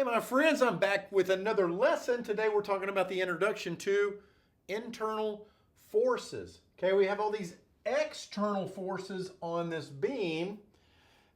Hey my friends, I'm back with another lesson. Today we're talking about the introduction to internal forces. Okay, we have all these external forces on this beam,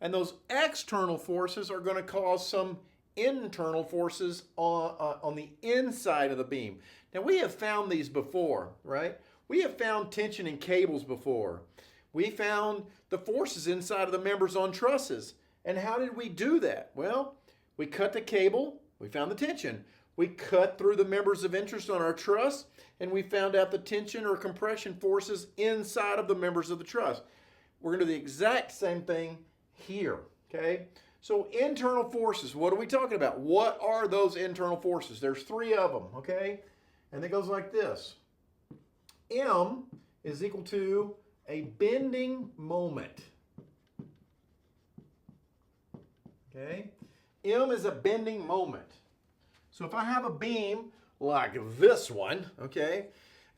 and those external forces are going to cause some internal forces on the inside of the beam. Now we have found these before, right? We have found tension in cables before. We found the forces inside of the members on trusses. And how did we do that? Well, we cut the cable, we found the tension. We cut through the members of interest on our truss, and we found out the tension or compression forces inside of the members of the truss. We're going to do the exact same thing here, okay? So internal forces, what are we talking about? What are those internal forces? There's three of them, okay? And it goes like this. M is equal to a bending moment, okay? M is a bending moment. So if I have a beam like this one, okay,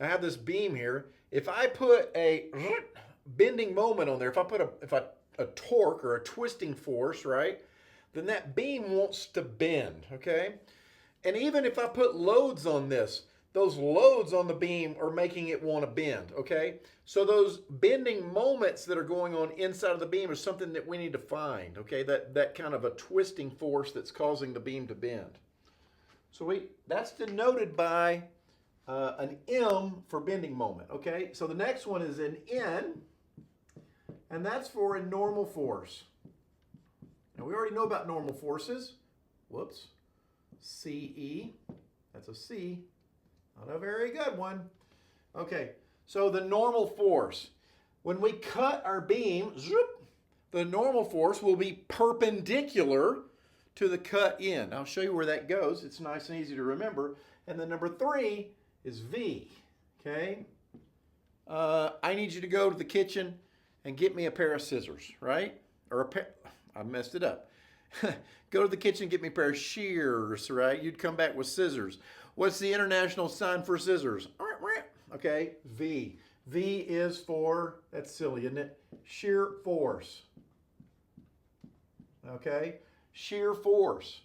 I have this beam here. If I put a bending moment on there, if I put a torque or a twisting force, right, then that beam wants to bend, okay? And even if I put loads on this, those loads on the beam are making it want to bend, okay? So those bending moments that are going on inside of the beam is something that we need to find, okay? That kind of a twisting force that's causing the beam to bend. So that's denoted by an M for bending moment, okay? So the next one is an N, and that's for a normal force. Now we already know about normal forces. Whoops. CE, that's a C. Not a very good one. Okay, so the normal force. When we cut our beam, the normal force will be perpendicular to the cut end. I'll show you where that goes. It's nice and easy to remember. And then number 3 is V, okay? I need you to go to the kitchen and get me a pair of scissors, right? Or I messed it up. Go to the kitchen and get me a pair of shears, right? You'd come back with scissors. What's the international sign for scissors? Okay, V. V is for, that's silly, isn't it? Shear force. Okay, shear force.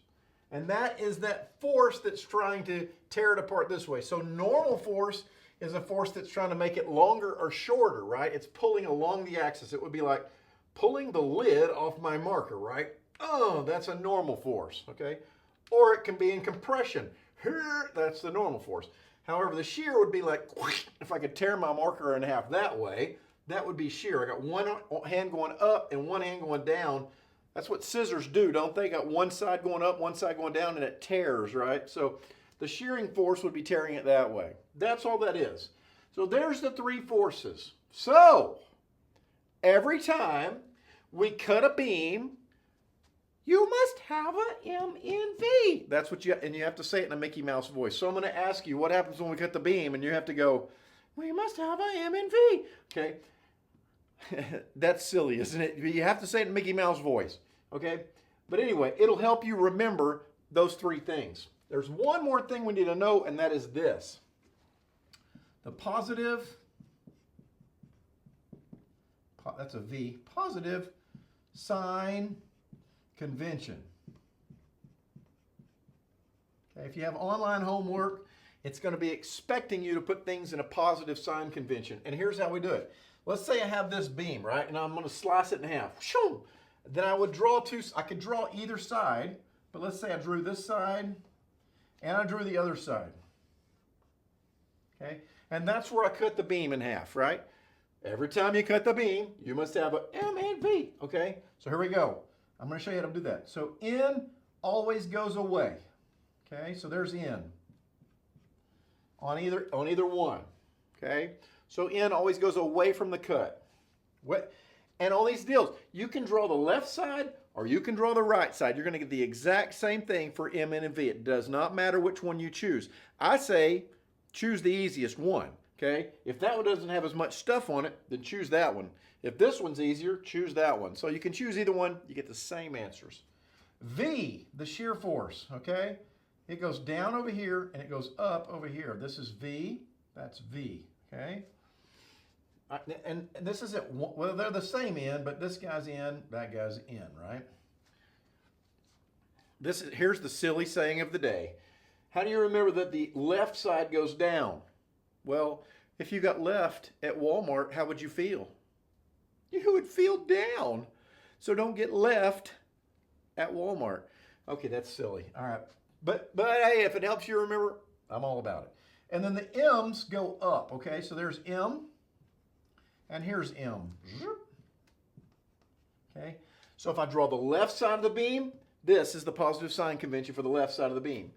And that is that force that's trying to tear it apart this way. So normal force is a force that's trying to make it longer or shorter, right? It's pulling along the axis. It would be like pulling the lid off my marker, right? Oh, that's a normal force, okay? Or it can be in compression. That's the normal force. However, the shear would be like, if I could tear my marker in half that way, that would be shear. I got one hand going up and one hand going down. That's what scissors do, don't they? Got one side going up, one side going down, and it tears, right? So the shearing force would be tearing it that way. That's all that is. So there's the three forces. So every time we cut a beam, you must have a M in V. That's what and you have to say it in a Mickey Mouse voice. So I'm going to ask you, what happens when we cut the beam? And you have to go, we must have a M in V. Okay. That's silly, isn't it? You have to say it in Mickey Mouse voice. Okay. But anyway, it'll help you remember those three things. There's one more thing we need to know, and that is this. The positive, that's a V, positive sign convention. Okay, if you have online homework, it's going to be expecting you to put things in a positive sign convention. And here's how we do it. Let's say I have this beam, right? And I'm going to slice it in half. Then I would draw I could draw either side, but let's say I drew this side and I drew the other side. Okay? And that's where I cut the beam in half, right? Every time you cut the beam, you must have a M and V. Okay? So here we go. I'm going to show you how to do that. So N always goes away. Okay, so there's N on either one. Okay, so N always goes away from the cut. And all these deals, you can draw the left side or you can draw the right side. You're going to get the exact same thing for M, N, and V. It does not matter which one you choose. I say choose the easiest one. Okay, if that one doesn't have as much stuff on it, then choose that one. If this one's easier, choose that one. So you can choose either one, you get the same answers. V, the shear force, okay? It goes down over here and it goes up over here. This is V, that's V, okay? And this is it. Well, they're the same N, but this guy's N, that guy's N, right? Here's the silly saying of the day. How do you remember that the left side goes down? Well, if you got left at Walmart, how would you feel? You would feel down. So don't get left at Walmart. Okay, that's silly. All right. But hey, if it helps you remember, I'm all about it. And then the M's go up, okay? So there's M, and here's M. Okay? So if I draw the left side of the beam, this is the positive sign convention for the left side of the beam.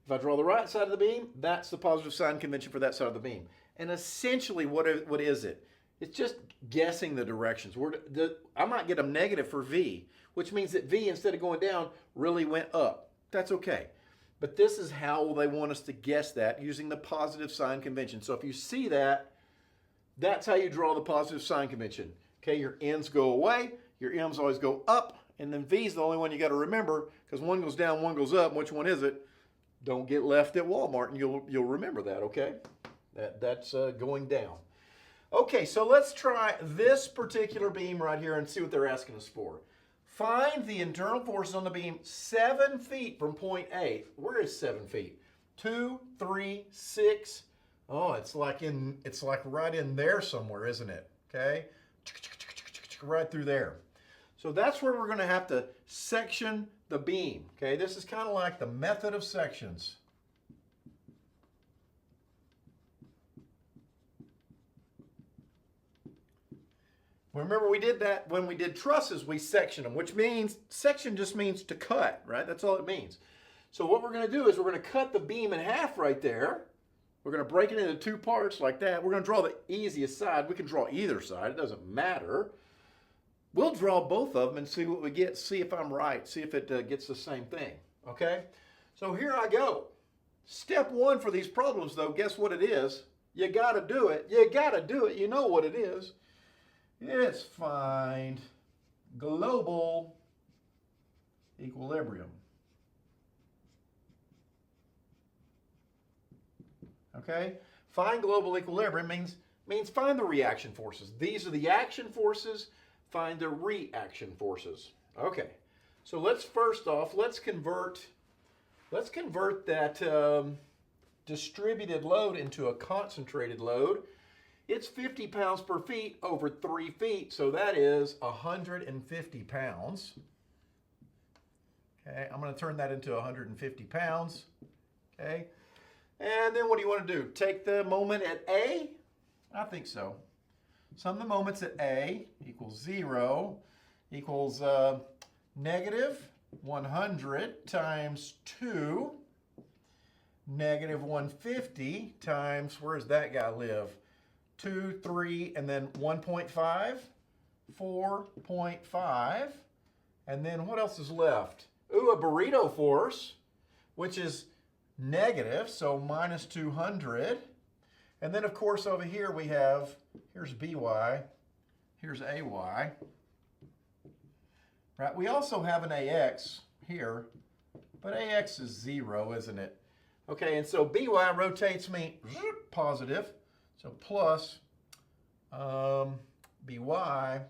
If I draw the right side of the beam, that's the positive sign convention for that side of the beam. And essentially, what is it? It's just guessing the directions. I might get a negative for V, which means that V, instead of going down, really went up. That's okay. But this is how they want us to guess that using the positive sign convention. So if you see that, that's how you draw the positive sign convention. Okay, your N's go away, your M's always go up, and then V's the only one you got to remember because one goes down, one goes up. Which one is it? Don't get left at Walmart, and you'll remember that, okay? That's going down. Okay, so let's try this particular beam right here and see what they're asking us for. Find the internal forces on the beam 7 feet from point A. Where is 7 feet? 2, 3, 6. Oh, it's like right in there somewhere, isn't it? Okay, right through there. So that's where we're going to have to section the beam. Okay, this is kind of like the method of sections. Remember, we did that when we did trusses, we sectioned them, which means section just means to cut, right? That's all it means. So what we're going to do is we're going to cut the beam in half right there. We're going to break it into 2 parts like that. We're going to draw the easiest side. We can draw either side. It doesn't matter. We'll draw both of them and see what we get. See if I'm right. See if it gets the same thing. Okay? So here I go. Step 1 for these problems, though, guess what it is? You got to do it. You got to do it. You know what it is. It's find global equilibrium. Okay? Find global equilibrium means find the reaction forces. These are the action forces. Find the reaction forces. Okay. So let's first off, let's convert that distributed load into a concentrated load. It's 50 pounds per feet over 3 feet, so that is 150 pounds. Okay, I'm going to turn that into 150 pounds. Okay, and then what do you want to do? Take the moment at A? I think so. Sum the moments at A equals 0 equals negative 100 times 2, negative 150 times, where does that guy live? 2, 3, and then 1.5, 4.5, and then what else is left? Ooh, a burrito force, which is negative, so minus 200. And then, of course, over here we have, here's BY, here's AY. Right, we also have an AX here, but AX is 0, isn't it? Okay, and so BY rotates me positive. So plus BY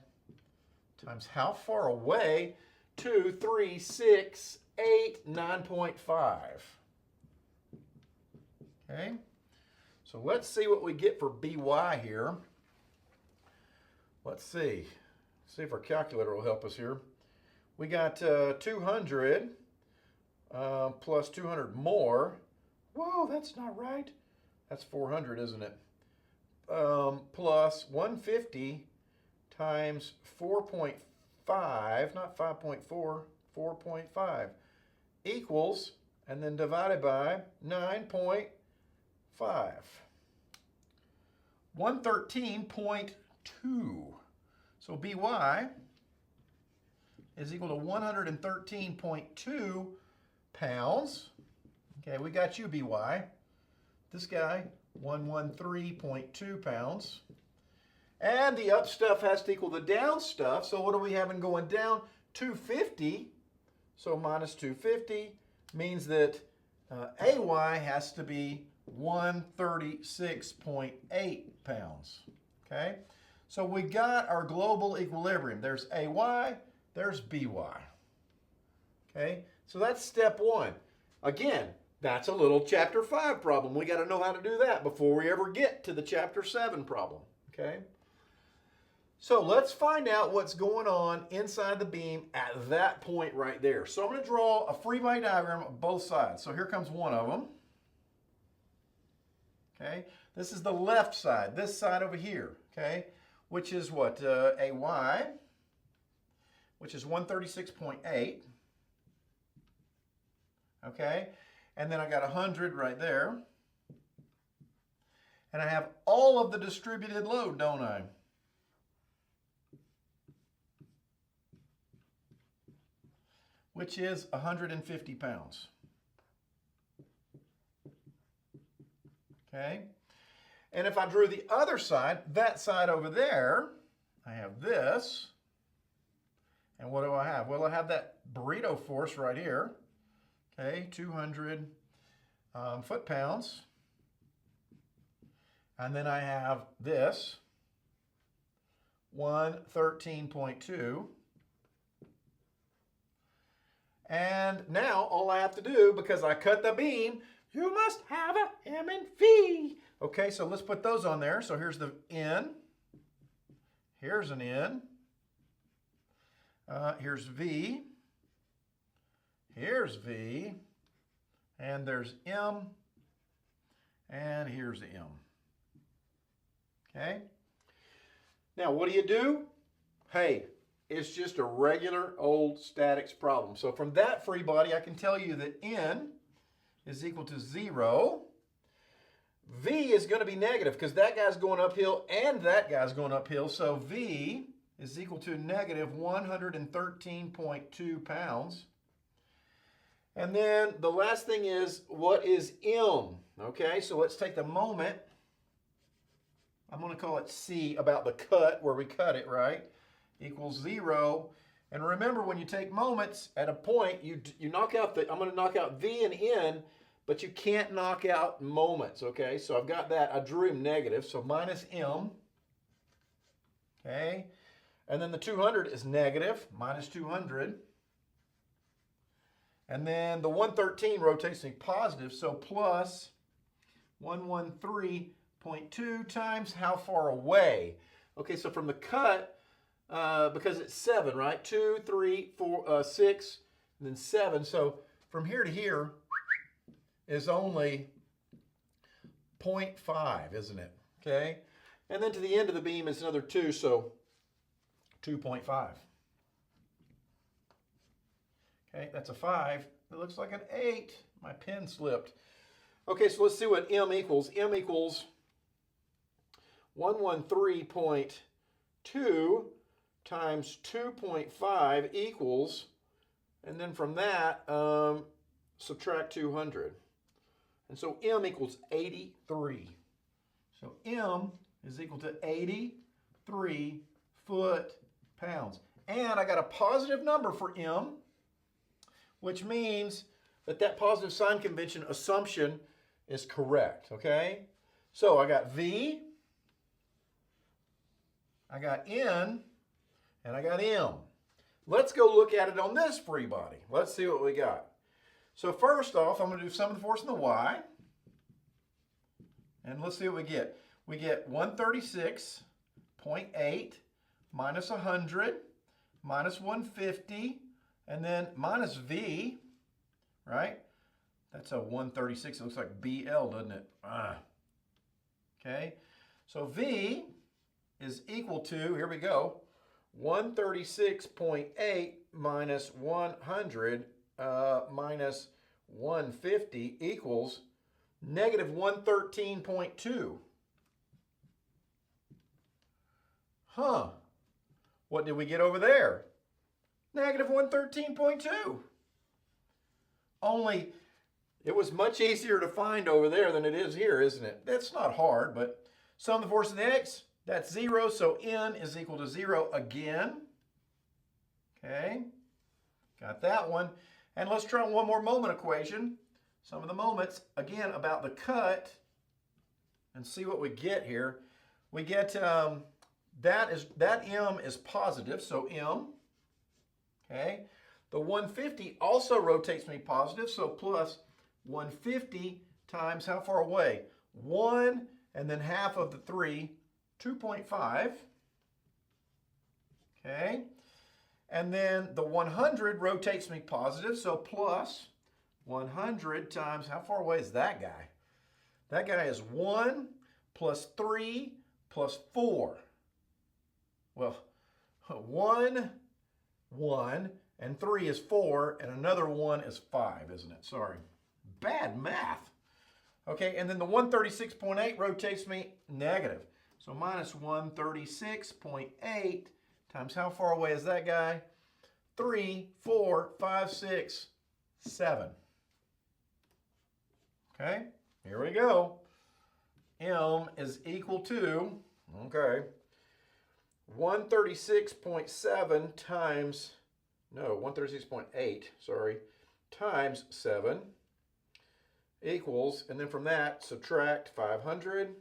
times how far away? 2, 3, 6, 8, 9.5. Okay, so let's see what we get for BY here. Let's see if our calculator will help us here. We got 200 plus 200 more. Whoa, that's not right. That's 400, isn't it? Plus 150 times 4.5, not 5.4, 4.5 equals, and then divided by 9.5. 113.2. So BY is equal to 113.2 pounds. Okay, we got you, BY. This guy, 113.2 pounds. And the up stuff has to equal the down stuff. So what are we having going down? 250. So minus 250 means that AY has to be 136.8 pounds. Okay? So we got our global equilibrium. There's AY, there's BY. Okay? So that's step one. Again, that's a little chapter 5 problem. We got to know how to do that before we ever get to the chapter 7 problem. Okay? So let's find out what's going on inside the beam at that point right there. So I'm going to draw a free body diagram of both sides. So here comes one of them. Okay? This is the left side, this side over here. Okay? Which is what? AY, which is 136.8. Okay? And then I got 100 right there. And I have all of the distributed load, don't I? Which is 150 pounds. Okay? And if I drew the other side, that side over there, I have this. And what do I have? Well, I have that burrito force right here. Okay, 200 foot-pounds. And then I have this, 113.2. And now all I have to do, because I cut the beam, you must have a M and V. Okay, so let's put those on there. So here's the N. Here's an N. Here's V. Here's V. And there's M. And here's the M. Okay? Now, what do? Hey, it's just a regular old statics problem. So from that free body, I can tell you that N is equal to 0. V is going to be negative because that guy's going uphill and that guy's going uphill. So V is equal to negative 113.2 pounds. And then the last thing is, what is M? Okay, so let's take the moment. I'm going to call it C, about the cut, where we cut it, right? Equals 0. And remember, when you take moments at a point, you knock out I'm going to knock out V and N, but you can't knock out moments, okay? So I've got that. I drew him negative, so minus M. Okay? And then the 200 is negative, minus 200. And then the 113 rotates me positive, so plus 113.2 times how far away? Okay, so from the cut, because it's 7, right? 2, 3, 4, 6, and then 7. So from here to here is only 0.5, isn't it? Okay? And then to the end of the beam is another 2, so 2.5. Okay, that's a 5. It looks like an 8. My pen slipped. Okay, so let's see what M equals. M equals 113.2 times 2.5 equals, and then from that, subtract 200. And so M equals 83. So M is equal to 83 foot-pounds. And I got a positive number for M, which means that that positive sign convention assumption is correct, okay? So I got V, I got N, and I got M. Let's go look at it on this free body. Let's see what we got. So first off, I'm going to do sum of the force in the Y. And let's see what we get. We get 136.8 minus 100 minus 150, and then minus V, right? That's a 136. It looks like BL, doesn't it? Okay. So V is equal to, here we go, 136.8 minus 100 minus 150 equals negative 113.2. Huh. What did we get over there? Negative 113.2. Only it was much easier to find over there than it is here, isn't it? That's not hard, but sum of the force of the X, that's 0, so N is equal to 0 again. Okay, got that one. And let's try one more moment equation. Some of the moments, again, about the cut, and see what we get here. We get, that M is positive, so M. Okay, The 150 also rotates me positive, so plus 150 times how far away? 1 and then half of the 3, 2.5. Okay. And then the 100 rotates me positive, so plus 100 times, how far away is that guy? That guy is 1 plus 3 plus 4. Well, 1, 1, and 3 is 4, and another 1 is 5, isn't it? Sorry. Bad math. Okay, and then the 136.8 rotates me negative. So minus 136.8 times how far away is that guy? 3, 4, 5, 6, 7. Okay, here we go. M is equal to, okay, 136.7 times, no, 136.8, sorry, times 7 equals, and then from that, subtract 500,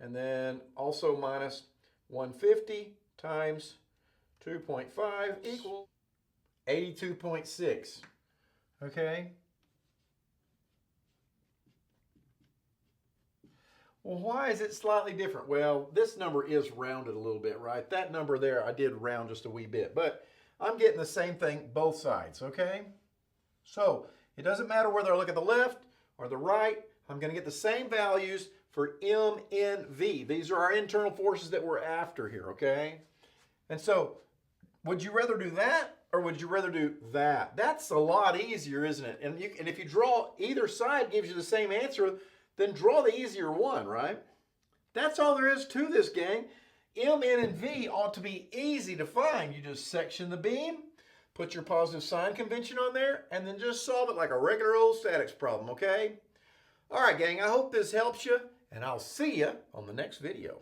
and then also minus 150 times 2.5 equals 82.6. Okay? Well, why is it slightly different? Well, this number is rounded a little bit, right? That number there, I did round just a wee bit, but I'm getting the same thing both sides, okay? So it doesn't matter whether I look at the left or the right, I'm going to get the same values for M, N, V. These are our internal forces that we're after here, okay? And so, would you rather do that or would you rather do that? That's a lot easier, isn't it? And if you draw either side gives you the same answer, then draw the easier one, right? That's all there is to this, gang. M, N, and V ought to be easy to find. You just section the beam, put your positive sign convention on there, and then just solve it like a regular old statics problem, okay? All right, gang, I hope this helps you, and I'll see you on the next video.